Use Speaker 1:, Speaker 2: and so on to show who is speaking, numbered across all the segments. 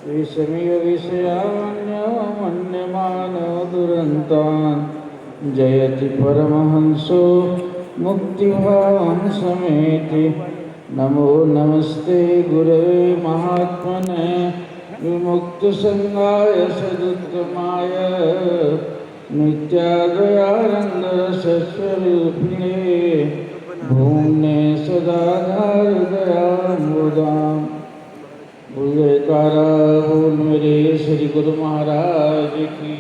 Speaker 1: विषमिव विषयान्यमन्यमानो दुरन्तान् जयति परमहंसो मुक्तिभां समेति। नमो नमस्ते गुरवे महात्मने विमुक्तसंगाय सदुत्तमाय नित्यादयानन्दरसस्वरूपिणे भूम्ने सदा दयामुदाम्। बोल जयकारा बोल मेरे श्री गुरु महाराज की,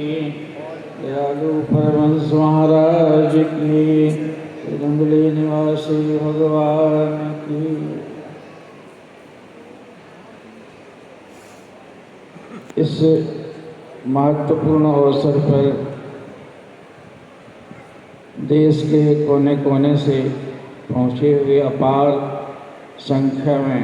Speaker 1: दयालु परमहंस महाराज की, रंगली निवासी भगवान की। इस महत्वपूर्ण अवसर पर देश के कोने कोने से पहुँचे हुए अपार संख्या में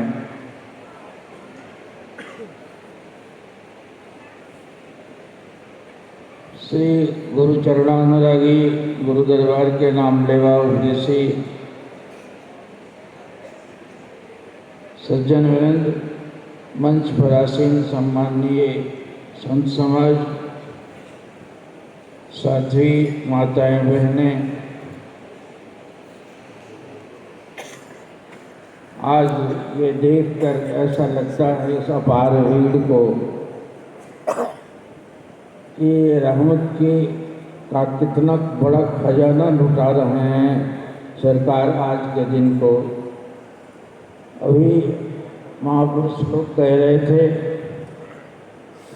Speaker 1: श्री गुरु चरणानुरागी गुरु दरबार के नाम लेवा उपदेशी सज्जन वृंद, मंच पर आसीन सम्माननीय संत समाज, साध्वी माताएं बहनें, आज ये देखकर ऐसा लगता है इस अपार भीड़ को कि रहमत की का कितना बड़ा खजाना लुटा रहे हैं सरकार आज के दिन को। अभी महापुरुष लोग कह रहे थे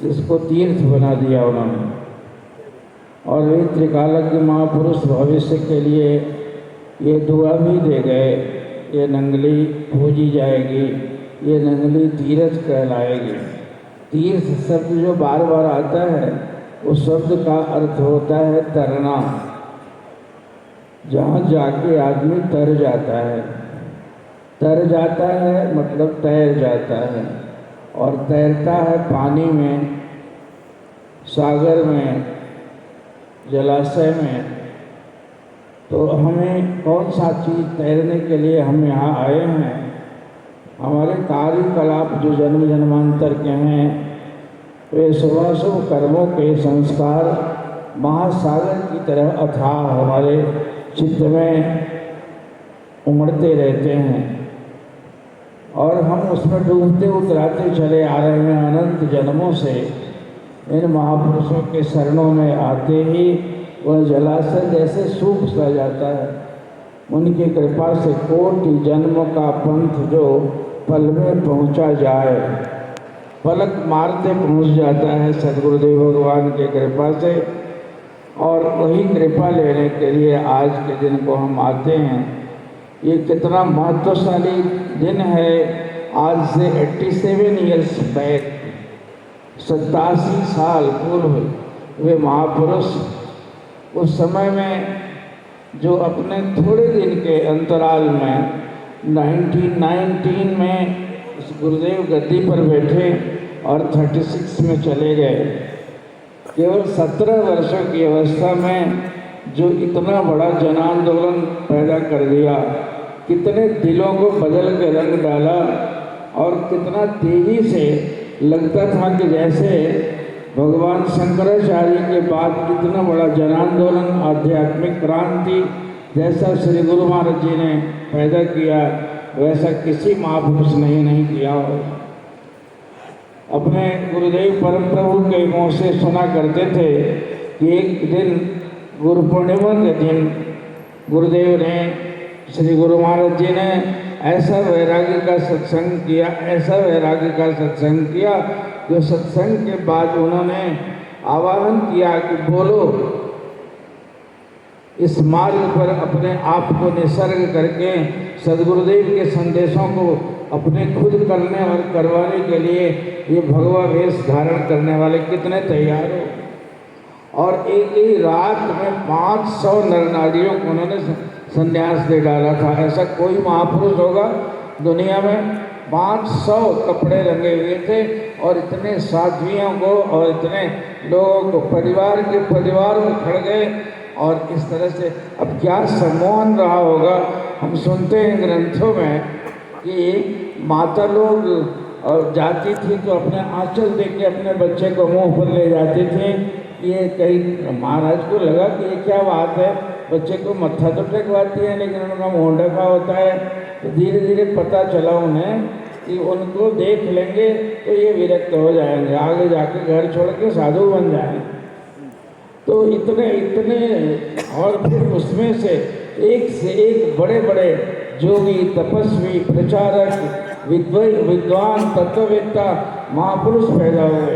Speaker 1: इसको तीर्थ बना दिया उन्होंने, और वे त्रिकालज्ञ महापुरुष भविष्य के लिए ये दुआ भी दे गए, ये नंगली पूजी जाएगी, ये नंगली तीर्थ कहलाएगी। तीर्थ शब्द जो बार बार आता है उस शब्द का अर्थ होता है तरना, जहाँ जाके आदमी तर जाता है। तर जाता है मतलब तैर जाता है, और तैरता है पानी में, सागर में, जलाशय में। तो हमें कौन सा चीज़ तैरने के लिए हम यहाँ आए हैं? हमारे कार्यकलाप जो जन्म जन्मांतर के हैं, वे शुभाशुभ कर्मों के संस्कार महासागर की तरह अथाह हमारे चित्त में उमड़ते रहते हैं, और हम उसमें डूबते उतराते चले आ रहे हैं अनंत जन्मों से। इन महापुरुषों के शरणों में आते ही वह जलाशय जैसे सूख सा जाता है। उनकी कृपा से कोटि जन्म का पंथ जो पल में पहुँचा जाए, पलक मारते पहुँच जाता है सद्गुरुदेव भगवान के कृपा से। और वही कृपा लेने के लिए आज के दिन को हम आते हैं। ये कितना महत्वशाली दिन है। आज से 87 ईयर्स बैक, 87 साल पूर्व वे महापुरुष उस समय में जो अपने थोड़े दिन के अंतराल में 1919 में इस गुरुदेव गद्दी पर बैठे और 36 में चले गए। केवल 17 वर्षों की अवस्था में जो इतना बड़ा जन आंदोलन पैदा कर दिया, कितने दिलों को बदल के रंग डाला, और कितना तेजी से लगता था कि जैसे भगवान शंकराचार्य के बाद कितना बड़ा जन आंदोलन, आध्यात्मिक क्रांति जैसा श्री गुरु महाराज जी ने पैदा किया, वैसा किसी महापुरुष ने नहीं किया हो। अपने गुरुदेव परम प्रभु के मुँह से सुना करते थे कि एक दिन गुरु पूर्णिमा के दिन गुरुदेव ने, श्री गुरु महाराज जी ने ऐसा वैराग्य का सत्संग किया, ऐसा वैराग्य का सत्संग किया, जो सत्संग के बाद उन्होंने आवाहन किया कि बोलो, इस मार्ग पर अपने आप को निसर्ग करके सद्गुरुदेव के संदेशों को अपने खुद करने और करवाने के लिए ये भगवा वेश धारण करने वाले कितने तैयार हो। और एक ही रात में 500 नर नारियों को उन्होंने संन्यास दे डाला था। ऐसा कोई महापुरुष होगा दुनिया में? 500 कपड़े रंगे हुए थे, और इतने साध्वियों को और इतने लोगों को परिवार उखड़ गए। और इस तरह से अब क्या सम्मोहन रहा होगा। हम सुनते हैं ग्रंथों में कि माता लोग और जाती थी तो अपने आंचल देख के अपने बच्चे को मुंह पर ले जाती थी। ये कई महाराज को लगा कि ये क्या बात है, बच्चे को मत्था तो टेकवाती है लेकिन उनका मुँह ढका होता है। तो धीरे धीरे पता चला उन्हें कि उनको देख लेंगे तो ये विरक्त हो जाएंगे, आगे जाके घर छोड़ के साधु बन जाएंगे। तो इतने इतने और फिर उसमें से एक बड़े बड़े जोगी, तपस्वी, प्रचारक, विद्वान, तत्ववेत्ता, महापुरुष पैदा हुए।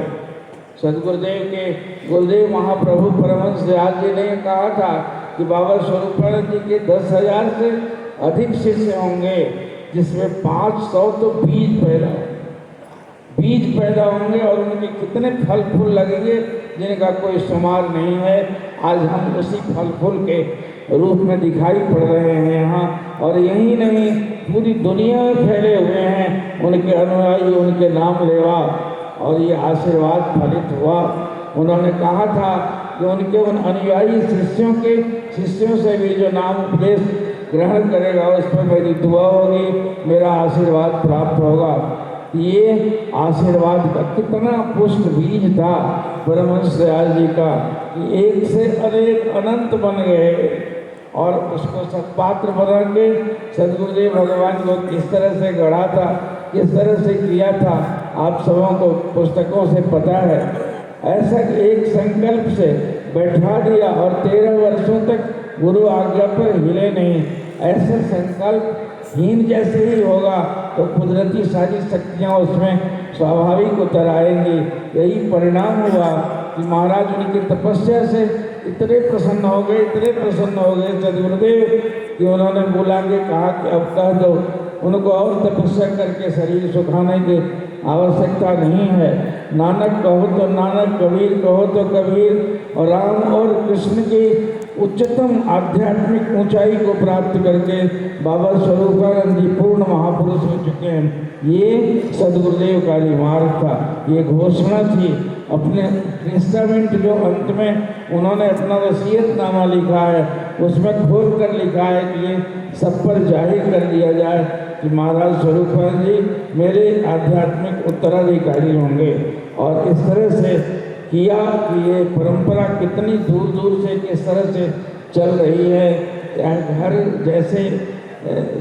Speaker 1: सदगुरुदेव के गुरुदेव महाप्रभु परमहंस दयाल जी ने कहा था कि बाबा स्वरूपानंद जी के 10,000 से अधिक शिष्य होंगे, जिसमें 500 तो बीज पैदा होंगे और उनके कितने फल फूल लगेंगे जिनका कोई शुमार नहीं है। आज हम उसी फल फूल के रूप में दिखाई पड़ रहे हैं यहाँ, और यही नहीं पूरी दुनिया में फैले हुए हैं उनके अनुयायी, उनके नाम लेवा, और ये आशीर्वाद फलित हुआ। उन्होंने कहा था कि उनके उन अनुयायी शिष्यों से भी जो नाम उपदेश ग्रहण करेगा उस पर मेरी दुआ होगी, मेरा आशीर्वाद प्राप्त होगा। ये आशीर्वाद का कितना पुष्ट बीज था परमहंस दयाल जी का, कि एक से अनेक अनंत बन गए और उसको सत्पात्र बना के सदगुरुदेव भगवान को किस तरह से गढ़ा था, किस तरह से किया था, आप सबों को पुस्तकों से पता है। ऐसा एक संकल्प से बैठा दिया और 13 वर्षों तक गुरु आज्ञा पर हिले नहीं। ऐसा संकल्प हीन जैसे ही होगा तो कुदरती सारी शक्तियाँ उसमें स्वाभाविक उतर आएंगी। यही परिणाम हुआ कि महाराज उनकी तपस्या से इतने प्रसन्न हो गए सदगुरुदेव कि उन्होंने बुला के कहा कि अब कह दो, उनको और तपस्या करके शरीर सुखाने की आवश्यकता नहीं है। नानक कहो तो नानक, कबीर कहो तो कबीर, और राम और कृष्ण की उच्चतम आध्यात्मिक ऊंचाई को प्राप्त करके बाबा स्वरूपानंद जी पूर्ण महापुरुष हो चुके हैं। ये सदगुरुदेव का मार्ग था, ये घोषणा थी। अपने इंस्ट्रूमेंट जो अंत में उन्होंने अपना वसीयतनामा लिखा है उसमें खोल कर लिखा है कि ये सब पर जाहिर कर दिया जाए कि महाराज स्वरूपानंद जी मेरे आध्यात्मिक उत्तराधिकारी होंगे। और इस तरह से किया कि ये परंपरा कितनी दूर दूर से किस तरह से चल रही है। हर जैसे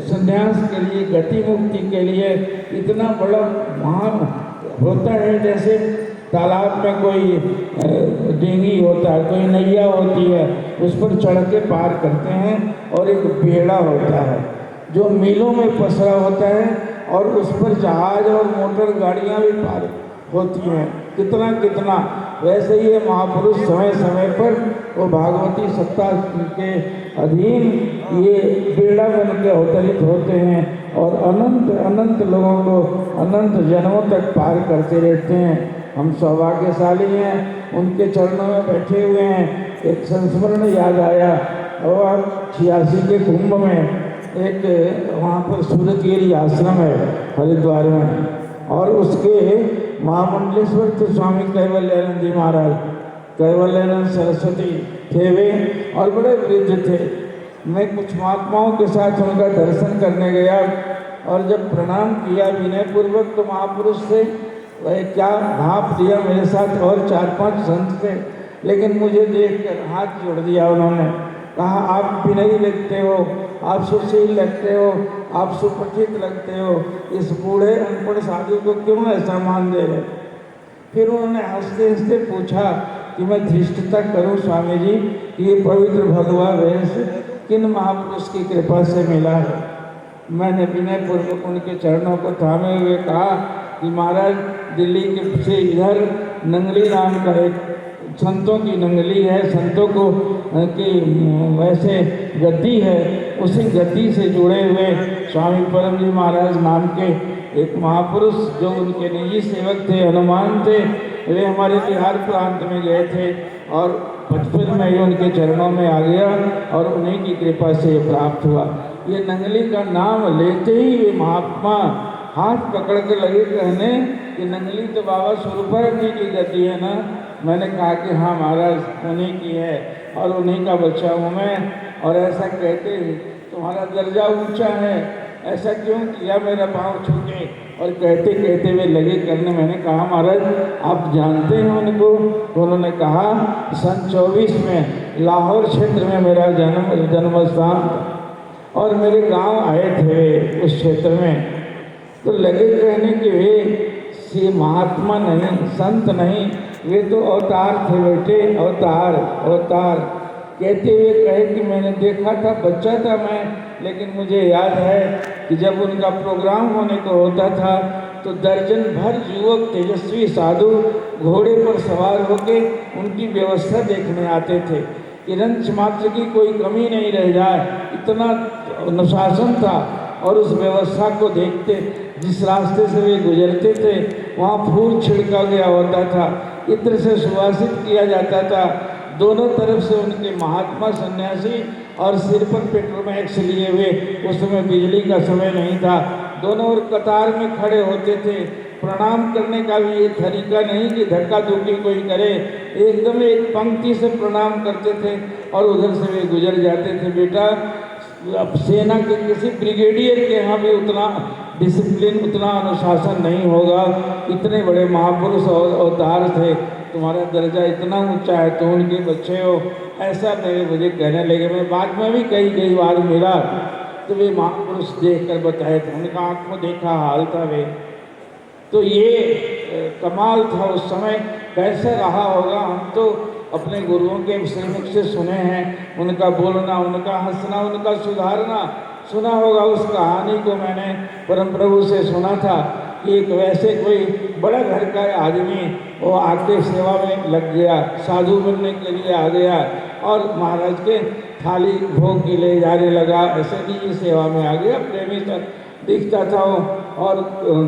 Speaker 1: संन्यास के लिए, गति मुक्ति के लिए इतना बड़ा महान होता है, जैसे तालाब में कोई डींगी होता है, कोई नैया होती है, उस पर चढ़ के पार करते हैं, और एक बेड़ा होता है जो मीलों में पसरा होता है और उस पर जहाज और मोटर गाड़ियाँ भी पार होती हैं। कितना वैसे ही महापुरुष समय समय पर वो भागवती सत्ता के अधीन ये बेड़ा बन के अवतरित होते हैं और अनंत लोगों को अनंत जन्मों तक पार करते रहते हैं। हम सौभाग्यशाली हैं, उनके चरणों में बैठे हुए हैं। एक संस्मरण याद आया, और 86 के कुंभ में एक वहाँ पर सूरतगिरी आश्रम है हरिद्वार में, और उसके महामंडलेश्वर तो स्वामी कैवल्यानंद जी महाराज, कैवल्यानंद सरस्वती थे वे, और बड़े वृद्ध थे। मैं कुछ महात्माओं के साथ उनका दर्शन करने गया, और जब प्रणाम किया विनय पूर्वक तो महापुरुष से वह क्या भाप दिया मेरे साथ, और 4-5 संत थे, लेकिन मुझे देखकर हाथ जोड़ दिया उन्होंने। कहा आप विनयी लगते हो, आप सुशील लगते हो, आप सुपठित लगते हो, इस बूढ़े अनपढ़ साधु को क्यों ऐसा मान दे रहे। फिर उन्होंने हंसते हंसते पूछा कि मैं धृष्टता करूं स्वामी जी, ये पवित्र भगवा वेश किन महापुरुष की कृपा से मिला है। मैंने विनय पूर्वक उनके चरणों को थामे हुए कहा कि महाराज दिल्ली के से इधर नंगली नाम का एक संतों की नंगली है, संतों को की वैसे गद्दी है, उसी गद्दी से जुड़े हुए स्वामी परम जी महाराज नाम के एक महापुरुष जो उनके निजी सेवक थे, हनुमान थे, वे हमारे बिहार प्रांत में गए थे, और बचपन में ही उनके चरणों में आ गया और उन्हीं की कृपा से ये प्राप्त हुआ। ये नंगली का नाम लेते ही वे महात्मा हाथ पकड़ के लगे कहने कि नंगली तो बाबा स्वरूपानंद जी की गति है ना। मैंने कहा कि हाँ महाराज उन्हीं की है और उन्हीं का बच्चा हूँ मैं, और ऐसा कहते ही तुम्हारा दर्जा ऊंचा है, ऐसा क्यों किया मेरा पाँव छू के। और कहते कहते वे लगे करने। मैंने कहा महाराज आप जानते हैं उनको? तो उन्होंने कहा सन 24 में लाहौर क्षेत्र में मेरा जन्म स्थान था और मेरे गांव आए थे उस क्षेत्र में। तो लगे कहने कि वे से महात्मा नहीं, संत नहीं, वे तो अवतार थे बेटे, अवतार अवतार। कहते हुए कहे कि मैंने देखा था, बच्चा था मैं, लेकिन मुझे याद है कि जब उनका प्रोग्राम होने को होता था तो दर्जन भर युवक तेजस्वी साधु घोड़े पर सवार होकर उनकी व्यवस्था देखने आते थे कि रंच मात्र की कोई कमी नहीं रह जाए, इतना अनुशासन था। और उस व्यवस्था को देखते, जिस रास्ते से वे गुजरते थे वहाँ फूल छिड़का गया होता था, इत्र से सुवासित किया जाता था। दोनों तरफ से उनके महात्मा सन्यासी और सिर पर पेट्रोमैक्स लिए हुए, उस समय बिजली का समय नहीं था, दोनों ओर कतार में खड़े होते थे। प्रणाम करने का भी ये तरीका नहीं कि धक्का धुक्की कोई करे, एकदम एक पंक्ति से प्रणाम करते थे और उधर से वे गुजर जाते थे। बेटा अब सेना के किसी ब्रिगेडियर के यहाँ भी उतना डिसिप्लिन, उतना अनुशासन नहीं होगा। इतने बड़े महापुरुष और अवतार थे, तुम्हारा दर्जा इतना ऊंचा है तो उनके बच्चे हो, ऐसा मेरे मुझे कहने लगे। मैं बाद में भी कई बार मिला तो वे महापुरुष देख कर बताए थे, उनका आँख में देखा हाल था वे। तो ये कमाल था उस समय, कैसा रहा होगा। हम तो अपने गुरुओं के मुख से सुने हैं, उनका बोलना, उनका हंसना, उनका सुधारना सुना होगा। उस कहानी को मैंने परम प्रभु से सुना था कि एक वैसे कोई बड़ा घर का आदमी वो आके सेवा में लग गया, साधु बनने के लिए आ गया और महाराज के थाली भोग की ले जाने लगा, ऐसे ही सेवा में आ गया। प्रेमी तक दिखता था वो, और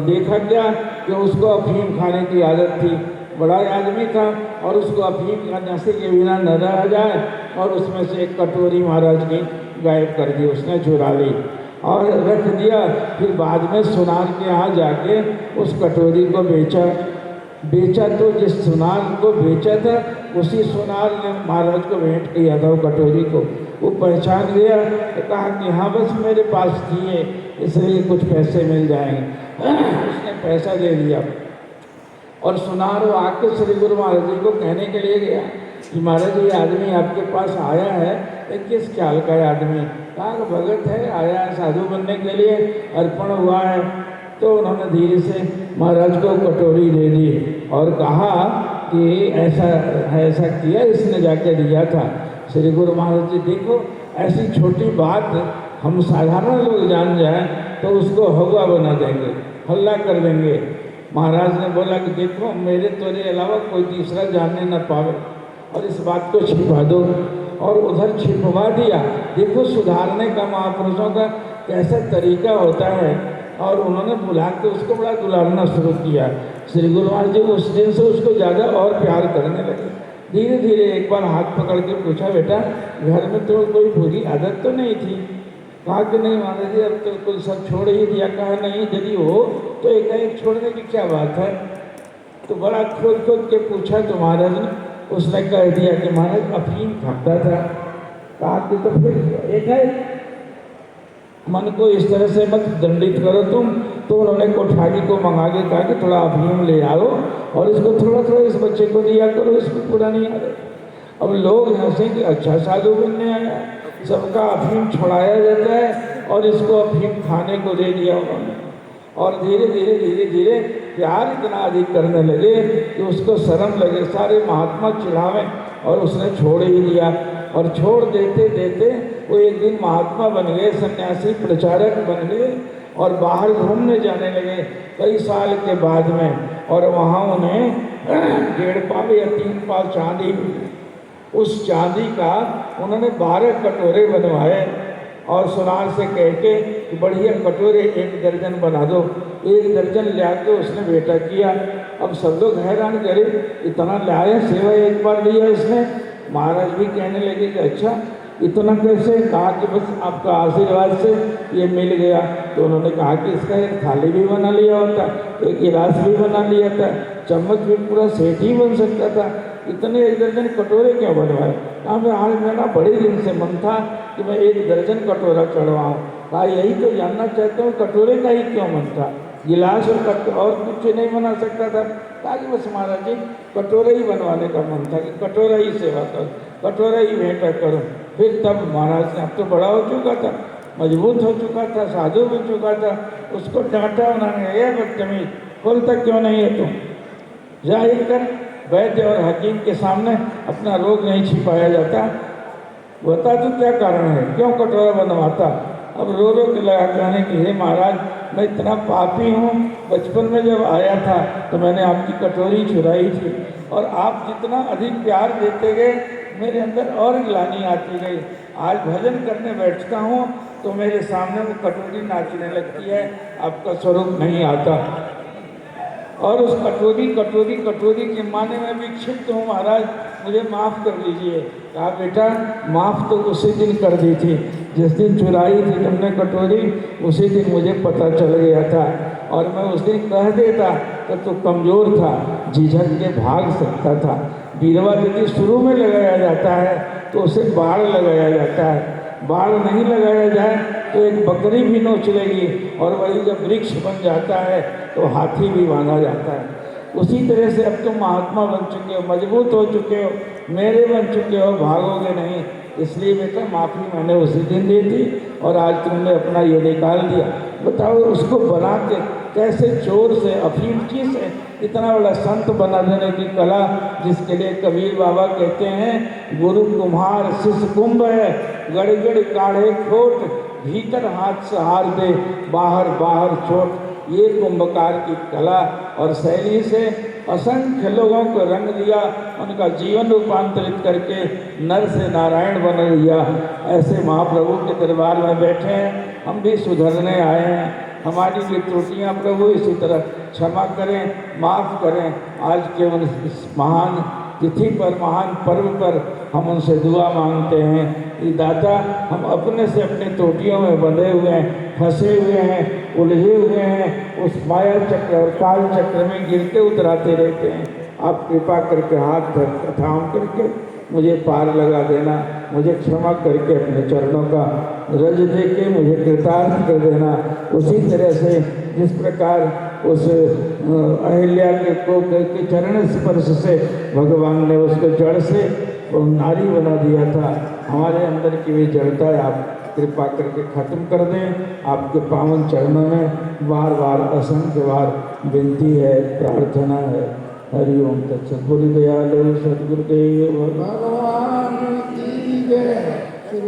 Speaker 1: देखा क्या कि उसको अफीम खाने की आदत थी। बड़ा आदमी था और उसको अफीम का नशे के बिना न रहा जाए, और उसमें से एक कटोरी महाराज की गायब कर दी, उसने चुरा ली और रख दिया। फिर बाद में सुनार के यहाँ जाके उस कटोरी को बेचा तो जिस सुनार को बेचा था उसी सुनार ने महाराज को भेंट किया था वो कटोरी को। वो पहचान गया तो कहा कि हाँ बस मेरे पास थी है, इसलिए कुछ पैसे मिल जाएंगे। उसने पैसा दे दिया और सुनार वो आके श्री गुरु महाराज जी को कहने के लिए गया कि महाराज ये आदमी आपके पास आया है, ये किस ख्याल का है आदमी? कहा भगत है, आया है साधु बनने के लिए, अर्पण हुआ है। तो उन्होंने धीरे से महाराज को कटोरी दे दी और कहा कि ऐसा किया, इसने जाके दिया था। श्री गुरु महाराज जी देखो ऐसी छोटी बात हम साधारण लोग जान जाएं तो उसको हवा बना देंगे, हल्ला कर देंगे। महाराज ने बोला कि देखो मेरे तोरे अलावा कोई तीसरा जानने न पावे और इस बात को छिपा दो, और उधर छिपवा दिया। देखो सुधारने का महापुरुषों का कैसा तरीका होता है। और उन्होंने बुला के उसको बड़ा दुलारना शुरू किया। श्री गुरु महाराज जी उस दिन से उसको ज़्यादा और प्यार करने लगे। धीरे धीरे एक बार हाथ पकड़ के पूछा, बेटा घर में तो कोई बुरी आदत तो नहीं थी? कहा कि नहीं महाराज जी अब तो कुछ सब छोड़ ही दिया। कहा नहीं यदि हो तो एक छोड़ने की क्या बात है? तो बड़ा खोद के पूछा तो महाराज ने, उसने कह दिया कि महाराज अफीम खाता था। कहा कि तो फिर एक मन को इस तरह से मत दंडित करो तुम। तो उन्होंने कोठारी को मंगा के कहा कि थोड़ा अफीम ले आओ और इसको थोड़ा थोड़ा इस बच्चे को दिया करो, इसको पूरा नहीं आ रहा। अब लोग हंसे कि अच्छा साधु बनने आया, सबका अफीम छुड़ाया जाता है और इसको अफीम खाने को दे दिया उन्होंने। और धीरे धीरे प्यार इतना अधिक करने लगे कि उसको शर्म लगे, सारे महात्मा चिढ़ावें, और उसने छोड़ ही दिया। और छोड़ देते देते वो एक दिन महात्मा बन गए, सन्यासी प्रचारक बन गए और बाहर घूमने जाने लगे कई साल के बाद में। और वहाँ उन्हें 1.5 पाव या 3 पाव चांदी मिली। उस चांदी का उन्होंने 12 कटोरे बनवाए और सुनार से कह के कि बढ़िया कटोरे 1 दर्जन बना दो। 1 दर्जन ला के उसने बेटा किया। अब सब लोग हैरान करे, इतना लाया, सेवा एक बार लिया इसने। महाराज भी कहने लगे कि अच्छा इतना कैसे? कहा कि बस आपका आशीर्वाद से ये मिल गया। तो उन्होंने कहा कि इसका एक थाली भी बना लिया होता, एक गिलास भी बना लिया था, चम्मच भी पूरा सेट ही बन सकता था, इतने 1 दर्जन कटोरे क्यों बनवाए? कहा मैं आज मेरा बड़े दिन से मन था कि मैं 1 दर्जन कटोरा चढ़वाऊँ। कहा यही तो जानना चाहता हूँ, कटोरे का ही क्यों मन था? गिलास और कुछ नहीं बना सकता था। कहा कि बस महाराज जी कटोरा ही बनवाने का मन था कि कटोरा ही सेवा करूँ, कटोरा ही भेंट करूँ। फिर तब महाराज ने, अब तो बड़ा हो चुका था, मजबूत हो चुका था, साधु बन चुका था, उसको डांटा उन्होंने, ये बदतमीज खोलता क्यों नहीं है तुम, जाहिर कर। वैद्य और हकीम के सामने अपना रोग नहीं छिपाया जाता। बता तू क्या कारण है, क्यों कटोरा बनवाता। अब रो रो के लगा कहने कि हे महाराज मैं इतना पापी हूँ, बचपन में जब आया था तो मैंने आपकी कटोरी चुराई थी और आप जितना अधिक प्यार देते गए मेरे अंदर और ग्लानि आती गई। आज भजन करने बैठता हूँ तो मेरे सामने वो कटोरी नाचने लगती है, आपका स्वरूप नहीं आता। और उस कटोरी के माने में भी क्षिप्त हूँ महाराज, मुझे माफ़ कर लीजिए। कहा बेटा माफ़ तो उसी दिन कर दी थी, जिस दिन चुराई थी तुमने कटोरी, उसी दिन मुझे पता चल गया था और मैं उस दिन कह देता तो तू कमज़ोर था, झिझक के भाग सकता था। बीरवा यदि शुरू में लगाया जाता है तो उसे बाढ़ लगाया जाता है, बाढ़ नहीं लगाया जाए तो एक बकरी भी नोच लेगी और वही जब वृक्ष बन जाता है तो हाथी भी बांधा जाता है। उसी तरह से अब तुम महात्मा बन चुके हो, मजबूत हो चुके हो, मेरे बन चुके हो, भागोगे नहीं। इसलिए बेटा माफ़ी मैंने उसी दिन दी थी और आज तुमने अपना ये निकाल दिया। बताओ उसको बना के कैसे चोर से, अफीमची से इतना बड़ा संत बना देने की कला, जिसके लिए कबीर बाबा कहते हैं गुरु कुम्हार शिष्य कुंभ है, गड़गड़ काढ़े खोट, भीतर हाथ सहार दे, बाहर बाहर चोट। ये कुंभकार की कला और शैली से असंख्य लोगों को रंग दिया, उनका जीवन रूपांतरित करके नर से नारायण बना दिया। ऐसे महाप्रभु के दरबार में बैठे हैं, हम भी सुधरने आए हैं। हमारी भी त्रुटियाँ प्रभु इसी तरह क्षमा करें, माफ़ करें। आज के उन इस महान तिथि पर, महान पर्व पर हम उनसे दुआ मांगते हैं कि दाता हम अपने से अपने त्रुटियों में बंधे हुए हैं, फंसे हुए हैं, उलझे हुए हैं, उस माया चक्र और काल चक्र में गिरते उतराते रहते हैं। आप कृपा करके हाथ थाम करके मुझे पार लगा देना, मुझे क्षमा करके अपने चरणों का रज दे के मुझे कृतार्थ कर देना। उसी तरह से जिस प्रकार उस अहिल्या के चरण स्पर्श से भगवान ने उसको जड़ से नारी बना दिया था, हमारे अंदर की भी जड़ता है आप कृपा करके खत्म कर दें। आपके पावन चरणों में बार बार असंख्य बार विनती है, प्रार्थना है। हरि ओम तत्सत। बोली दयालु सतगुरुदेव भगवान की जय।